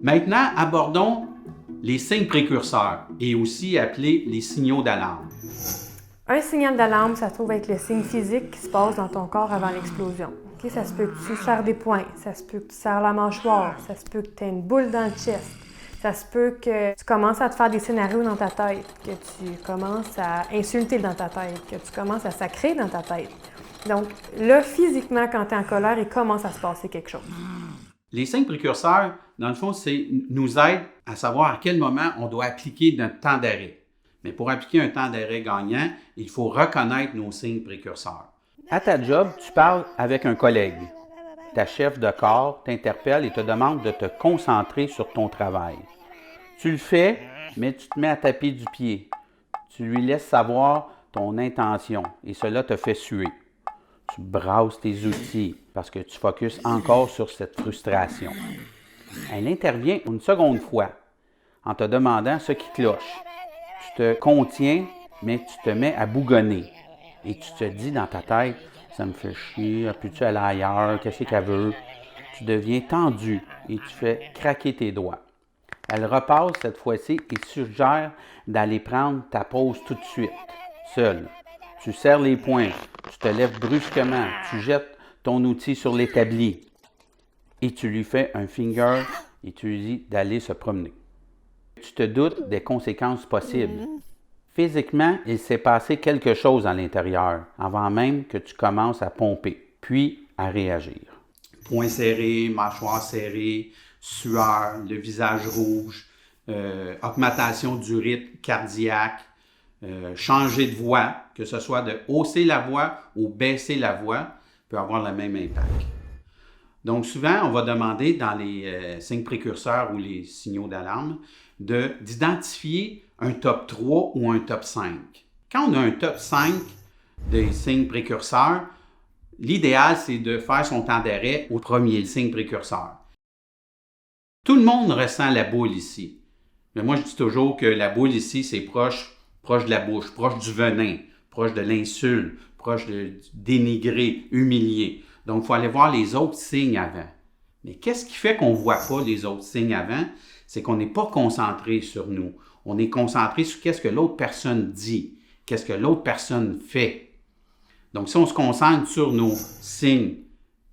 Maintenant, abordons les signes précurseurs et aussi appelés les signaux d'alarme. Un signal d'alarme, ça se trouve être le signe physique qui se passe dans ton corps avant l'explosion. Okay? Ça se peut que tu serres des poings, ça se peut que tu serres la mâchoire, ça se peut que tu aies une boule dans le chest, ça se peut que tu commences à te faire des scénarios dans ta tête, que tu commences à insulter dans ta tête, que tu commences à sacrer dans ta tête. Donc là, physiquement, quand tu es en colère, il commence à se passer quelque chose. Les signes précurseurs, dans le fond, nous aident à savoir à quel moment on doit appliquer notre temps d'arrêt. Mais pour appliquer un temps d'arrêt gagnant, il faut reconnaître nos signes précurseurs. À ta job, tu parles avec un collègue. Ta chef de corps t'interpelle et te demande de te concentrer sur ton travail. Tu le fais, mais tu te mets à taper du pied. Tu lui laisses savoir ton intention et cela te fait suer. Tu brasses tes outils parce que tu focuses encore sur cette frustration. Elle intervient une seconde fois en te demandant ce qui cloche. Tu te contiens, mais tu te mets à bougonner. Et tu te dis dans ta tête, ça me fait chier, peux-tu aller ailleurs, qu'est-ce qu'elle veut? Tu deviens tendu et tu fais craquer tes doigts. Elle repasse cette fois-ci et suggère d'aller prendre ta pause tout de suite, seul. Tu serres les poings, tu te lèves brusquement, tu jettes ton outil sur l'établi et tu lui fais un finger et tu lui dis d'aller se promener. Tu te doutes des conséquences possibles. Physiquement, il s'est passé quelque chose à l'intérieur avant même que tu commences à pomper, puis à réagir. Poings serrés, mâchoire serrée, sueur, le visage rouge, augmentation du rythme cardiaque, changer de voix, que ce soit de hausser la voix ou baisser la voix, peut avoir le même impact. Donc souvent, on va demander dans les signes précurseurs ou les signaux d'alarme d'identifier un top 3 ou un top 5. Quand on a un top 5 des signes précurseurs, l'idéal, c'est de faire son temps d'arrêt au premier signe précurseur. Tout le monde ressent la boule ici. Mais moi, je dis toujours que la boule ici, c'est proche de la bouche, proche du venin, proche de l'insulte, proche de dénigrer, humilier. Donc, il faut aller voir les autres signes avant. Mais qu'est-ce qui fait qu'on ne voit pas les autres signes avant? C'est qu'on n'est pas concentré sur nous. On est concentré sur qu'est-ce que l'autre personne dit, qu'est-ce que l'autre personne fait. Donc, si on se concentre sur nos signes,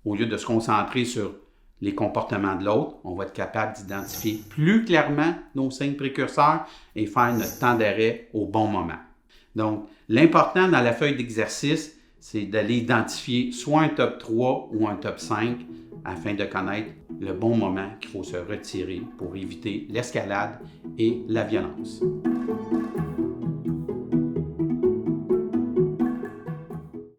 au lieu de se concentrer sur les comportements de l'autre, on va être capable d'identifier plus clairement nos signes précurseurs et faire notre temps d'arrêt au bon moment. Donc, l'important dans la feuille d'exercice, c'est d'aller identifier soit un top 3 ou un top 5 afin de connaître le bon moment qu'il faut se retirer pour éviter l'escalade et la violence.